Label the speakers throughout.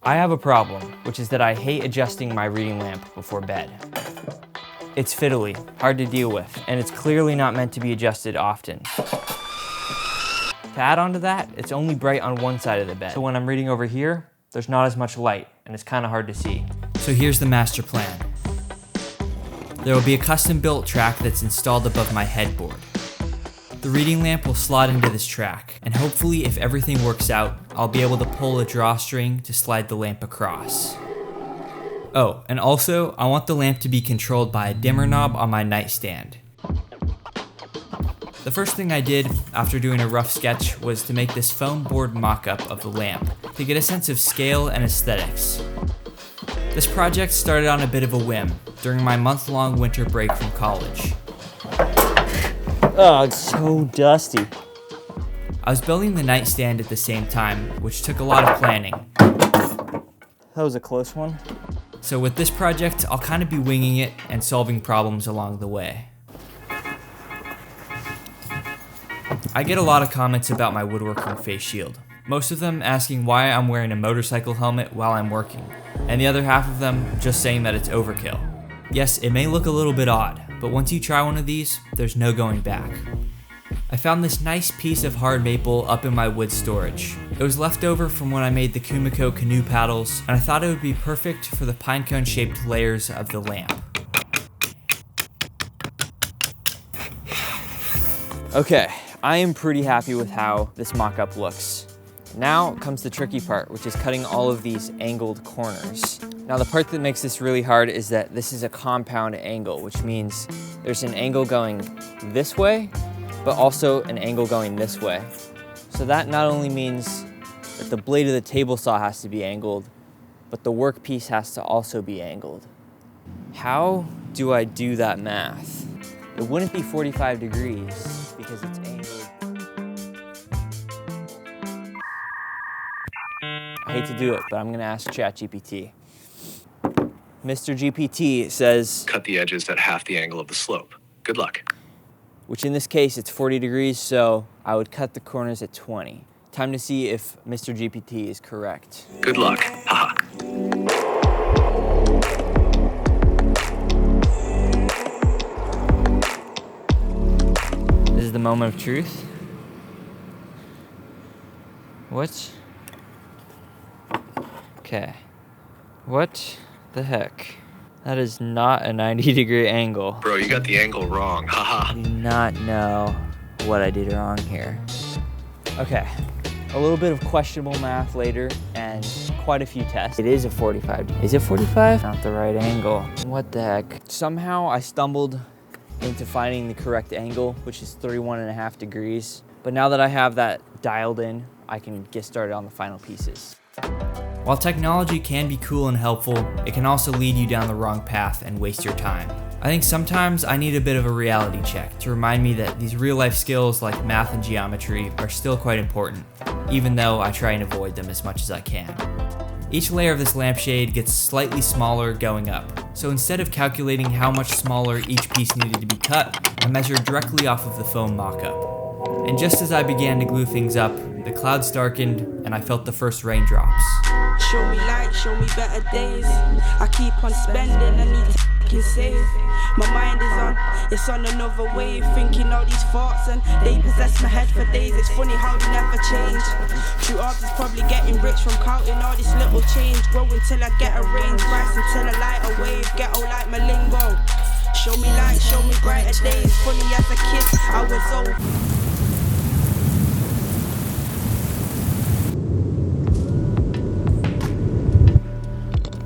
Speaker 1: I have a problem, which is that I hate adjusting my reading lamp before bed. It's fiddly, hard to deal with, and it's clearly not meant to be adjusted often. To add on to that, it's only bright on one side of the bed. So when I'm reading over here, there's not as much light, and it's kind of hard to see. So here's the master plan. There will be a custom-built track that's installed above my headboard. The reading lamp will slot into this track, and hopefully if everything works out, I'll be able to pull a drawstring to slide the lamp across. Oh, and also, I want the lamp to be controlled by a dimmer knob on my nightstand. The first thing I did after doing a rough sketch was to make this foam board mock-up of the lamp to get a sense of scale and aesthetics. This project started on a bit of a whim during my month-long winter break from college.
Speaker 2: Oh, it's so dusty.
Speaker 1: I was building the nightstand at the same time, which took a lot of planning.
Speaker 2: That was a close one.
Speaker 1: So with this project, I'll kind of be winging it and solving problems along the way. I get a lot of comments about my woodworking face shield. Most of them asking why I'm wearing a motorcycle helmet while I'm working, and the other half of them just saying that it's overkill. Yes, it may look a little bit odd, but once you try one of these, there's no going back. I found this nice piece of hard maple up in my wood storage. It was left over from when I made the Kumiko canoe paddles, and I thought it would be perfect for the pinecone shaped layers of the lamp. Okay, I am pretty happy with how this mock-up looks. Now comes the tricky part, which is cutting all of these angled corners. Now the part that makes this really hard is that this is a compound angle, which means there's an angle going this way, but also an angle going this way. So that not only means that the blade of the table saw has to be angled, but the workpiece has to also be angled. How do I do that math? It wouldn't be 45 degrees because it's angled. I hate to do it, but I'm gonna ask ChatGPT. Mr. GPT says,
Speaker 3: cut the edges at half the angle of the slope. Good luck.
Speaker 1: Which in this case, it's 40 degrees, so I would cut the corners at 20. Time to see if Mr. GPT is correct.
Speaker 3: Good luck. Haha.
Speaker 1: This is the moment of truth. What? Okay. What the heck? That is not a 90-degree angle.
Speaker 3: Bro, you got the angle wrong. Haha.
Speaker 1: I do not know what I did wrong here. Okay. A little bit of questionable math later and quite a few tests. It is a 45. Is it 45? Not the right angle. What the heck? Somehow I stumbled into finding the correct angle, which is 31.5 degrees. But now that I have that dialed in, I can get started on the final pieces. While technology can be cool and helpful, it can also lead you down the wrong path and waste your time. I think sometimes I need a bit of a reality check to remind me that these real-life skills like math and geometry are still quite important, even though I try and avoid them as much as I can. Each layer of this lampshade gets slightly smaller going up, so instead of calculating how much smaller each piece needed to be cut, I measured directly off of the foam mock-up. And just as I began to glue things up, the clouds darkened and I felt the first raindrops.
Speaker 4: Show me light, show me better days. I keep on spending, I need to f***ing save. My mind is it's on another wave. Thinking all these thoughts and they possess my head for days. It's funny how they never change. True art is probably getting rich from counting all this little change. Growing till I get a range, rise until I light a wave. Ghetto like my lingo. Show me light, show me brighter days. Funny as a kid, I was old.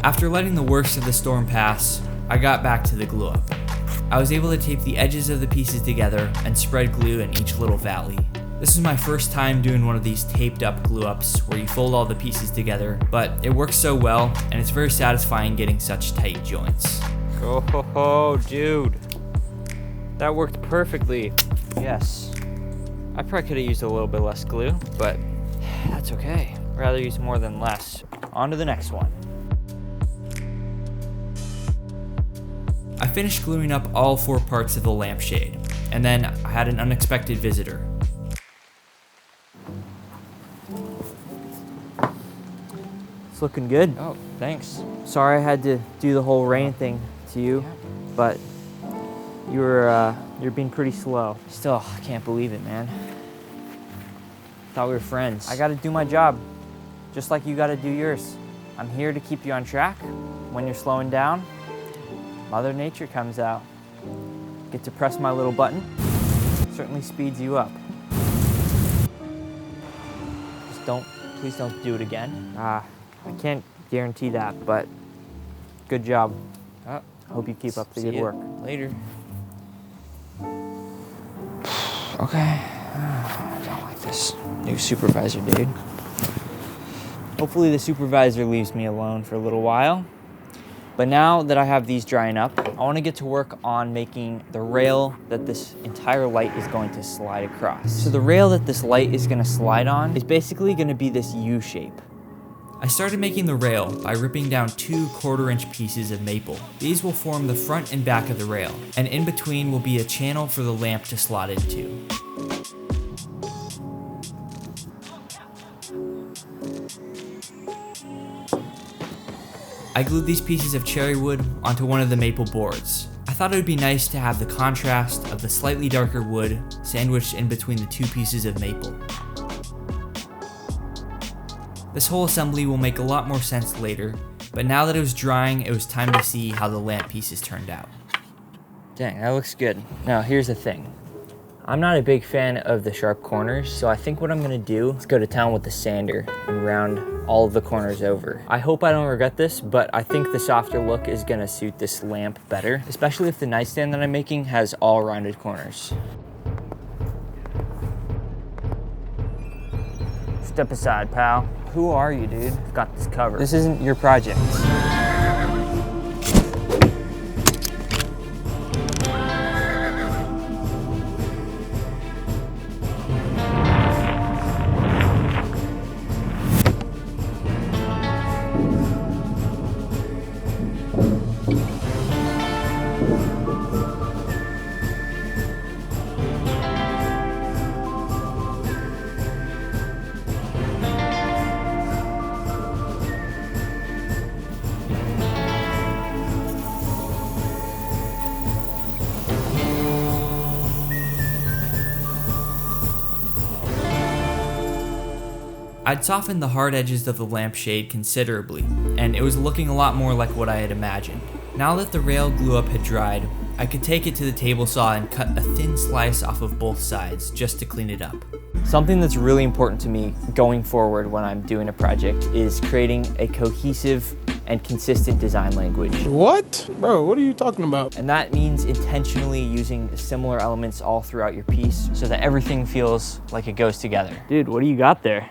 Speaker 1: After letting the worst of the storm pass, I got back to the glue up. I was able to tape the edges of the pieces together and spread glue in each little valley. This is my first time doing one of these taped up glue ups where you fold all the pieces together, but it works so well and it's very satisfying getting such tight joints. Oh, dude. That worked perfectly. Yes. I probably could have used a little bit less glue, but that's okay. I'd rather use more than less. On to the next one. I finished gluing up all 4 parts of the lampshade, and then I had an unexpected visitor.
Speaker 2: It's
Speaker 1: looking good.
Speaker 2: Oh, thanks.
Speaker 1: Sorry I had to do the whole rain thing to you, but you're being pretty slow.
Speaker 2: Still, I can't believe it, man. Thought we were friends.
Speaker 1: I gotta do my job, just like you gotta do yours. I'm here to keep you on track. When you're slowing down, Mother Nature comes out. Get to press my little button. Certainly speeds you up. Please don't do it again. I can't guarantee that, but good job. Hope you keep up the good work.
Speaker 2: Later. Okay. I don't like this new supervisor, dude.
Speaker 1: Hopefully the supervisor leaves me alone for a little while. But now that I have these drying up, I want to get to work on making the rail that this entire light is going to slide across. So the rail that this light is going to slide on is basically going to be this U shape.
Speaker 5: I started making the rail by ripping down 2 1/4-inch pieces of maple. These will form the front and back of the rail, and in between will be a channel for the lamp to slot into. I glued these pieces of cherry wood onto one of the maple boards. I thought it would be nice to have the contrast of the slightly darker wood sandwiched in between the 2 pieces of maple. This whole assembly will make a lot more sense later, but now that it was drying, it was time to see how the lamp pieces turned out.
Speaker 1: Dang, that looks good. Now here's the thing. I'm not a big fan of the sharp corners, so I think what I'm gonna do is go to town with the sander and round all of the corners over. I hope I don't regret this, but I think the softer look is gonna suit this lamp better, especially if the nightstand that I'm making has all rounded corners. Step aside, pal.
Speaker 2: Who are you, dude?
Speaker 1: I've got this covered.
Speaker 2: This isn't your project.
Speaker 5: I'd softened the hard edges of the lampshade considerably, and it was looking a lot more like what I had imagined. Now that the rail glue up had dried, I could take it to the table saw and cut a thin slice off of both sides just to clean it up.
Speaker 1: Something that's really important to me going forward when I'm doing a project is creating a cohesive and consistent design language.
Speaker 6: What? Bro, what are you talking about?
Speaker 1: And that means intentionally using similar elements all throughout your piece so that everything feels like it goes together. Dude, what do you got there?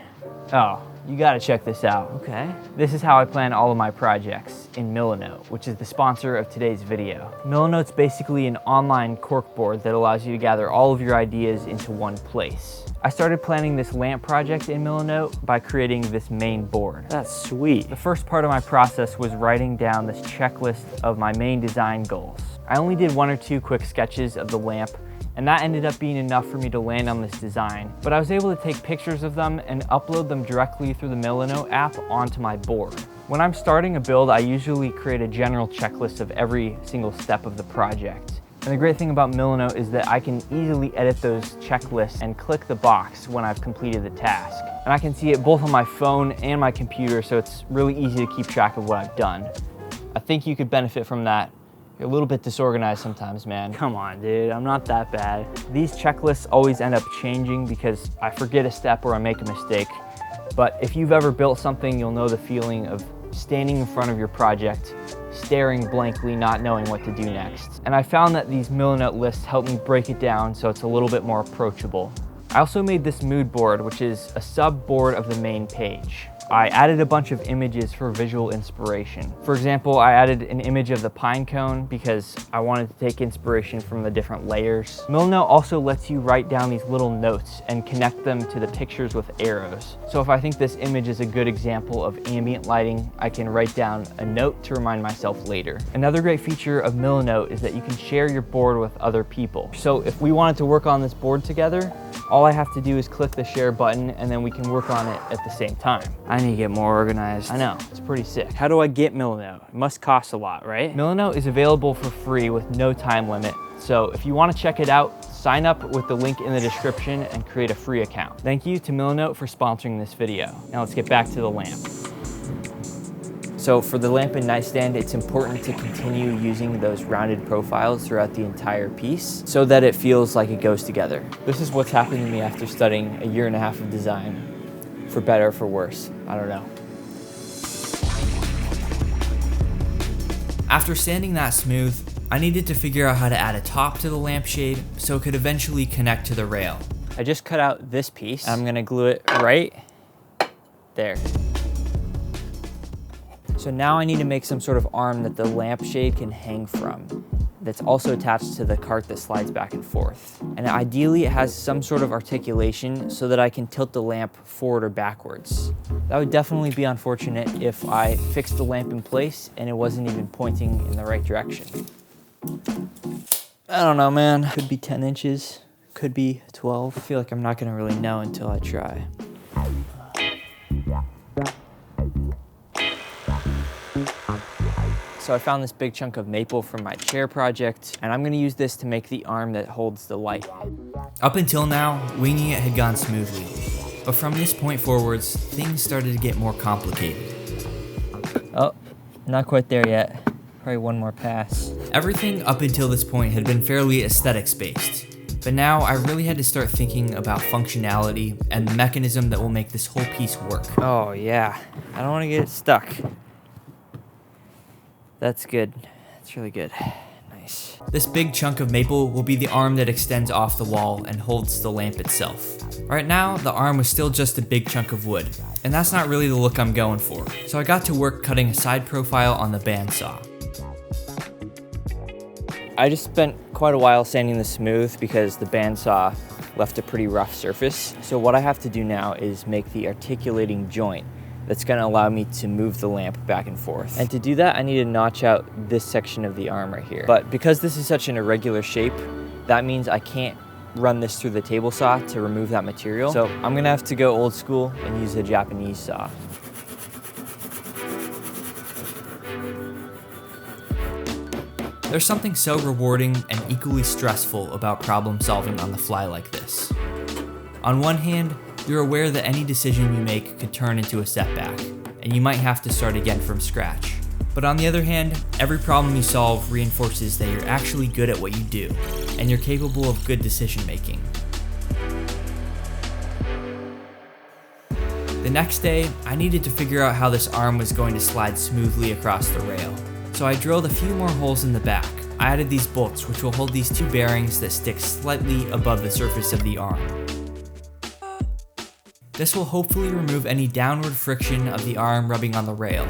Speaker 1: Oh, you gotta check this out.
Speaker 2: Okay.
Speaker 1: This is how I plan all of my projects in Milanote, which is the sponsor of today's video. Milanote's basically an online corkboard that allows you to gather all of your ideas into one place. I started planning this lamp project in Milanote by creating this main board.
Speaker 2: That's sweet.
Speaker 1: The first part of my process was writing down this checklist of my main design goals. I only did 1 or 2 quick sketches of the lamp, and that ended up being enough for me to land on this design. But I was able to take pictures of them and upload them directly through the Milanote app onto my board. When I'm starting a build, I usually create a general checklist of every single step of the project. And the great thing about Milanote is that I can easily edit those checklists and click the box when I've completed the task. And I can see it both on my phone and my computer, so it's really easy to keep track of what I've done. I think you could benefit from that. You're a little bit disorganized sometimes, man.
Speaker 2: Come on, dude, I'm not that bad.
Speaker 1: These checklists always end up changing because I forget a step or I make a mistake. But if you've ever built something, you'll know the feeling of standing in front of your project, staring blankly, not knowing what to do next. And I found that these Milanote lists help me break it down so it's a little bit more approachable. I also made this mood board, which is a sub board of the main page. I added a bunch of images for visual inspiration. For example, I added an image of the pine cone because I wanted to take inspiration from the different layers. Milanote also lets you write down these little notes and connect them to the pictures with arrows. So if I think this image is a good example of ambient lighting, I can write down a note to remind myself later. Another great feature of Milanote is that you can share your board with other people. So if we wanted to work on this board together, all I have to do is click the share button and then we can work on it at the same time.
Speaker 2: I
Speaker 1: need to get more organized. I know, it's pretty sick. How do I get Milanote? It must cost a lot, right? Milanote is available for free with no time limit. So if you want to check it out, sign up with the link in the description and create a free account. Thank you to Milanote for sponsoring this video. Now let's get back to the lamp. So for the lamp and nightstand, it's important to continue using those rounded profiles throughout the entire piece so that it feels like it goes together. This is what's happened to me after studying a year and a half of design. For better or for worse, I don't know.
Speaker 5: After sanding that smooth, I needed to figure out how to add a top to the lampshade so it could eventually connect to the rail.
Speaker 1: I just cut out this piece. I'm gonna glue it right there. So now I need to make some sort of arm that the lampshade can hang from, that's also attached to the cart that slides back and forth. And ideally it has some sort of articulation so that I can tilt the lamp forward or backwards. That would definitely be unfortunate if I fixed the lamp in place and it wasn't even pointing in the right direction. I don't know, man. Could be 10 inches, could be 12. I feel like I'm not gonna really know until I try. So I found this big chunk of maple from my chair project, and I'm gonna use this to make the arm that holds the light.
Speaker 5: Up until now, winging it had gone smoothly. But from this point forwards, things started to get more complicated.
Speaker 1: Oh, not quite there yet. Probably one more pass.
Speaker 5: Everything up until this point had been fairly aesthetics-based. But now I really had to start thinking about functionality and the mechanism that will make this whole piece work.
Speaker 1: Oh yeah, I don't wanna get it stuck. That's good. That's really good. Nice.
Speaker 5: This big chunk of maple will be the arm that extends off the wall and holds the lamp itself. Right now, the arm was still just a big chunk of wood, and that's not really the look I'm going for. So I got to work cutting a side profile on the bandsaw.
Speaker 1: I just spent quite a while sanding this smooth because the bandsaw left a pretty rough surface. So what I have to do now is make the articulating joint that's gonna allow me to move the lamp back and forth. And to do that, I need to notch out this section of the arm right here. But because this is such an irregular shape, that means I can't run this through the table saw to remove that material. So I'm gonna have to go old school and use a Japanese saw.
Speaker 5: There's something so rewarding and equally stressful about problem solving on the fly like this. On one hand, you're aware that any decision you make could turn into a setback, and you might have to start again from scratch. But on the other hand, every problem you solve reinforces that you're actually good at what you do, and you're capable of good decision making. The next day, I needed to figure out how this arm was going to slide smoothly across the rail. So I drilled a few more holes in the back. I added these bolts, which will hold these two bearings that stick slightly above the surface of the arm. This will hopefully remove any downward friction of the arm rubbing on the rail.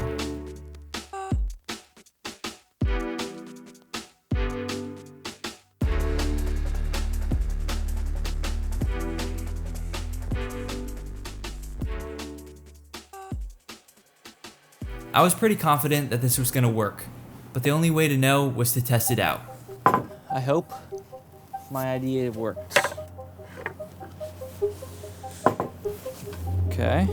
Speaker 5: I was pretty confident that this was going to work, but the only way to know was to test it out.
Speaker 1: I hope my idea works. Okay.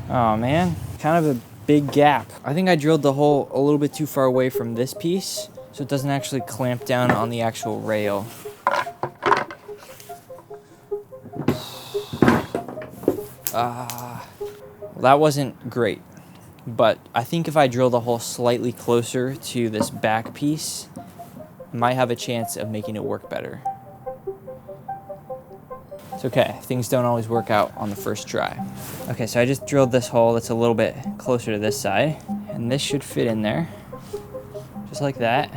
Speaker 1: Oh man, kind of a big gap. I think I drilled the hole a little bit too far away from this piece, so it doesn't actually clamp down on the actual rail. Well, that wasn't great, but I think if I drill the hole slightly closer to this back piece, I might have a chance of making it work better. It's okay, things don't always work out on the first try. Okay, so I just drilled this hole that's a little bit closer to this side, and this should fit in there, just like that.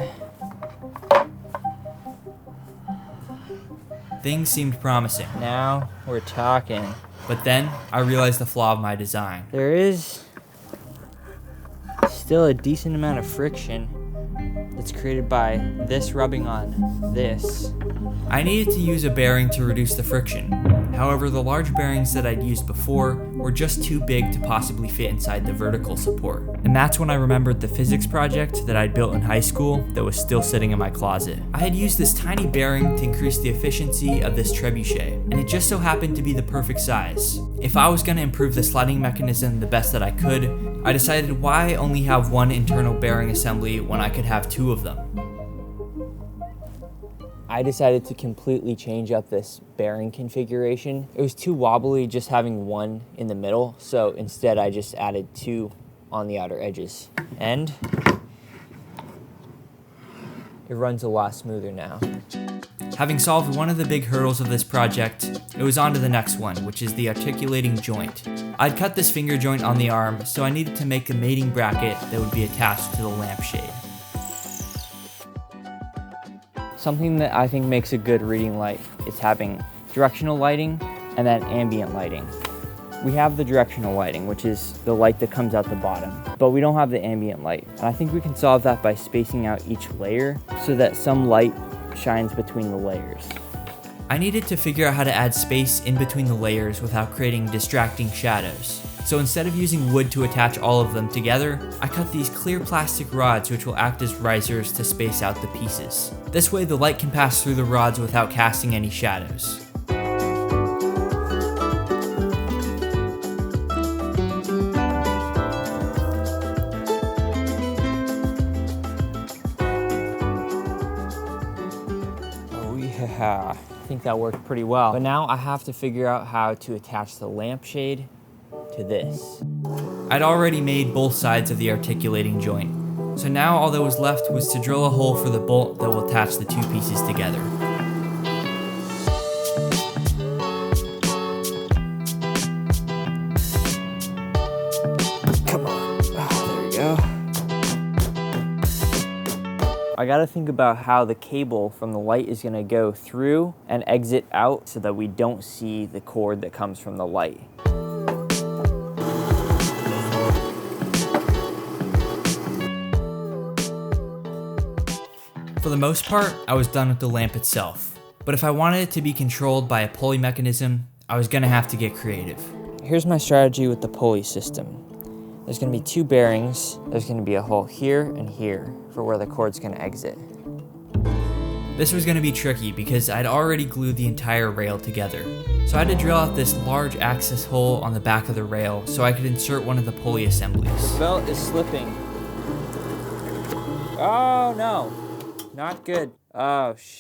Speaker 5: Things seemed promising.
Speaker 1: Now we're talking.
Speaker 5: But then, I realized the flaw of my design.
Speaker 1: There is still a decent amount of friction that's created by this rubbing on this.
Speaker 5: I needed to use a bearing to reduce the friction. However, the large bearings that I'd used before were just too big to possibly fit inside the vertical support. And that's when I remembered the physics project that I'd built in high school that was still sitting in my closet. I had used this tiny bearing to increase the efficiency of this trebuchet, and it just so happened to be the perfect size. If I was going to improve the sliding mechanism the best that I could, I decided why only have one internal bearing assembly when I could have two of them.
Speaker 1: I decided to completely change up this bearing configuration. It was too wobbly just having one in the middle, so instead I just added two on the outer edges. And it runs a lot smoother now.
Speaker 5: Having solved one of the big hurdles of this project, it was on to the next one, which is the articulating joint. I'd cut this finger joint on the arm, so I needed to make a mating bracket that would be attached to the lampshade.
Speaker 1: Something that I think makes a good reading light is having directional lighting and then ambient lighting. We have the directional lighting, which is the light that comes out the bottom, but we don't have the ambient light. And I think we can solve that by spacing out each layer so that some light shines between the layers.
Speaker 5: I needed to figure out how to add space in between the layers without creating distracting shadows. So instead of using wood to attach all of them together, I cut these clear plastic rods which will act as risers to space out the pieces. This way the light can pass through the rods without casting any shadows.
Speaker 1: Oh yeah, I think that worked pretty well. But now I have to figure out how to attach the lampshade to this.
Speaker 5: I'd already made both sides of the articulating joint, so now all that was left was to drill a hole for the bolt that will attach the two pieces together.
Speaker 1: Come on, there we go. I gotta think about how the cable from the light is gonna go through and exit out so that we don't see the cord that comes from the light.
Speaker 5: For the most part, I was done with the lamp itself, but if I wanted it to be controlled by a pulley mechanism, I was gonna have to get creative.
Speaker 1: Here's my strategy with the pulley system. There's gonna be two bearings. There's gonna be a hole here and here for where the cord's gonna exit.
Speaker 5: This was gonna be tricky because I'd already glued the entire rail together. So I had to drill out this large access hole on the back of the rail so I could insert one of the pulley assemblies.
Speaker 1: The belt is slipping. Oh no, not good. Oh shit.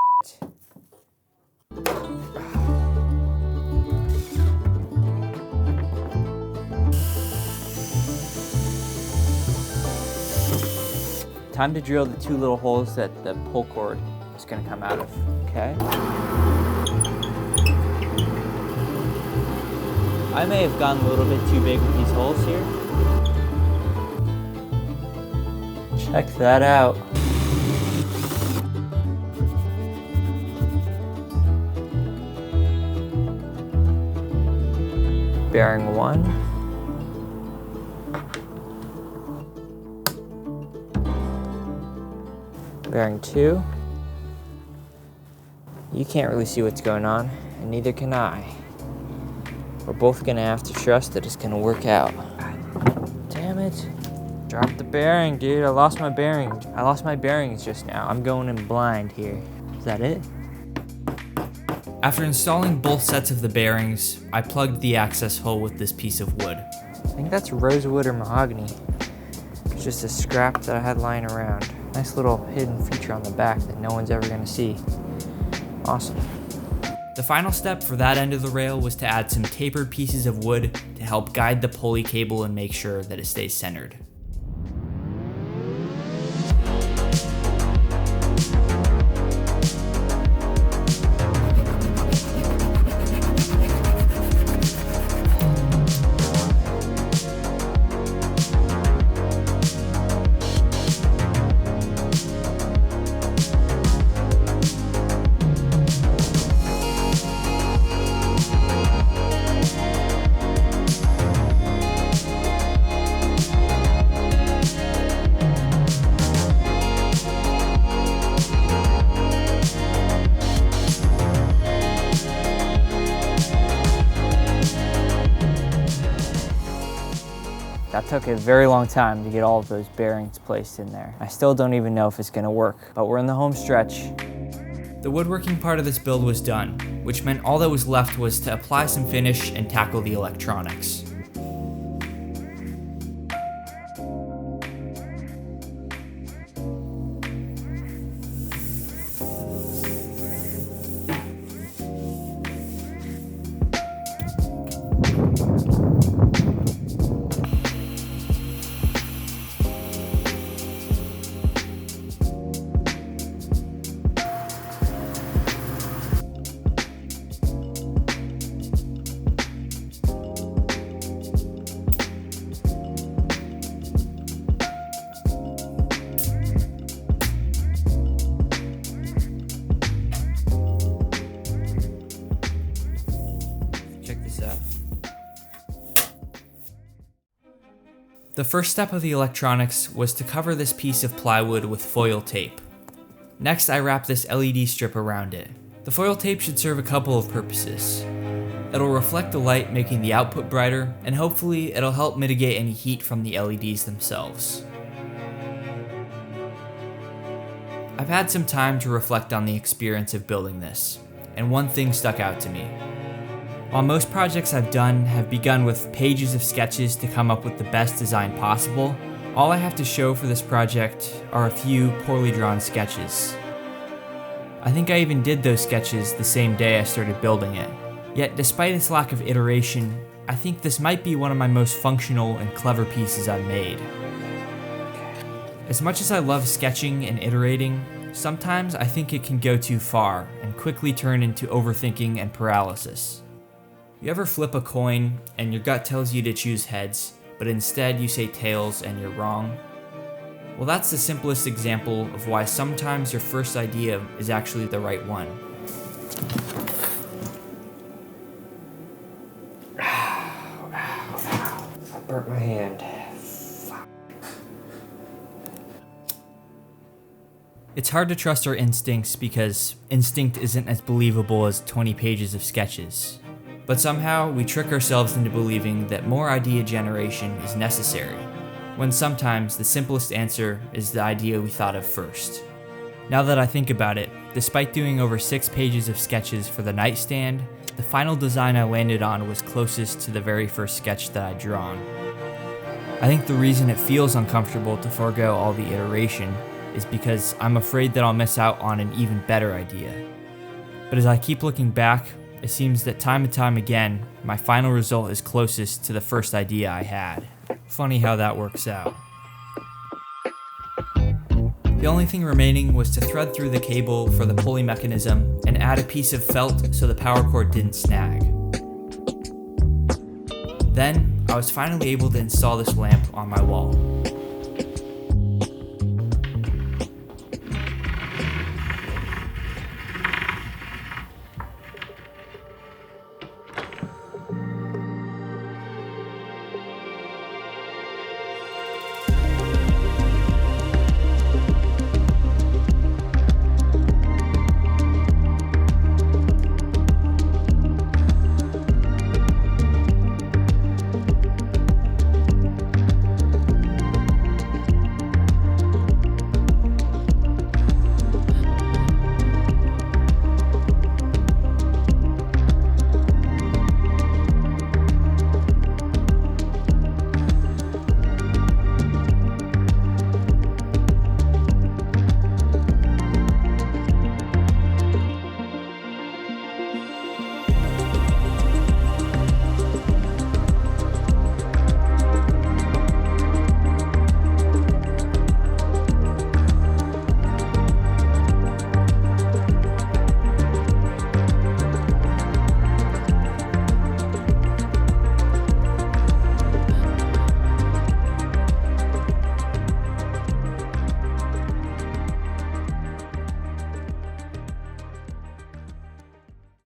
Speaker 1: Time to drill the two little holes that the pull cord is going to come out of. Okay. I may have gone a little bit too big with these holes here. Check that out. Bearing 1. Bearing 2. You can't really see what's going on, and neither can I. We're both gonna have to trust that it's gonna work out. Damn it. Drop the bearing, dude. I lost my bearing. I lost my bearings just now. I'm going in blind here. Is that it?
Speaker 5: After installing both sets of the bearings, I plugged the access hole with this piece of wood.
Speaker 1: I think that's rosewood or mahogany. It's just a scrap that I had lying around. Nice little hidden feature on the back that no one's ever gonna see. Awesome.
Speaker 5: The final step for that end of the rail was to add some tapered pieces of wood to help guide the pulley cable and make sure that it stays centered.
Speaker 1: That took a very long time to get all of those bearings placed in there. I still don't even know if it's gonna work, but we're in the home stretch.
Speaker 5: The woodworking part of this build was done, which meant all that was left was to apply some finish and tackle the electronics. Check this out. The first step of the electronics was to cover this piece of plywood with foil tape. Next, I wrapped this LED strip around it. The foil tape should serve a couple of purposes. It'll reflect the light, making the output brighter, and hopefully it'll help mitigate any heat from the LEDs themselves. I've had some time to reflect on the experience of building this, and one thing stuck out to me. While most projects I've done have begun with pages of sketches to come up with the best design possible, all I have to show for this project are a few poorly drawn sketches. I think I even did those sketches the same day I started building it. Yet despite its lack of iteration, I think this might be one of my most functional and clever pieces I've made. As much as I love sketching and iterating, sometimes I think it can go too far and quickly turn into overthinking and paralysis. You ever flip a coin and your gut tells you to choose heads, but instead you say tails and you're wrong? Well, that's the simplest example of why sometimes your first idea is actually the right one.
Speaker 2: I burnt my hand.
Speaker 5: It's hard to trust our instincts because instinct isn't as believable as 20 pages of sketches. But somehow we trick ourselves into believing that more idea generation is necessary, when sometimes the simplest answer is the idea we thought of first. Now that I think about it, despite doing over 6 pages of sketches for the nightstand, the final design I landed on was closest to the very first sketch that I'd drawn. I think the reason it feels uncomfortable to forego all the iteration is because I'm afraid that I'll miss out on an even better idea. But as I keep looking back, it seems that time and time again, my final result is closest to the first idea I had. Funny how that works out. The only thing remaining was to thread through the cable for the pulley mechanism and add a piece of felt so the power cord didn't snag. Then, I was finally able to install this lamp on my wall.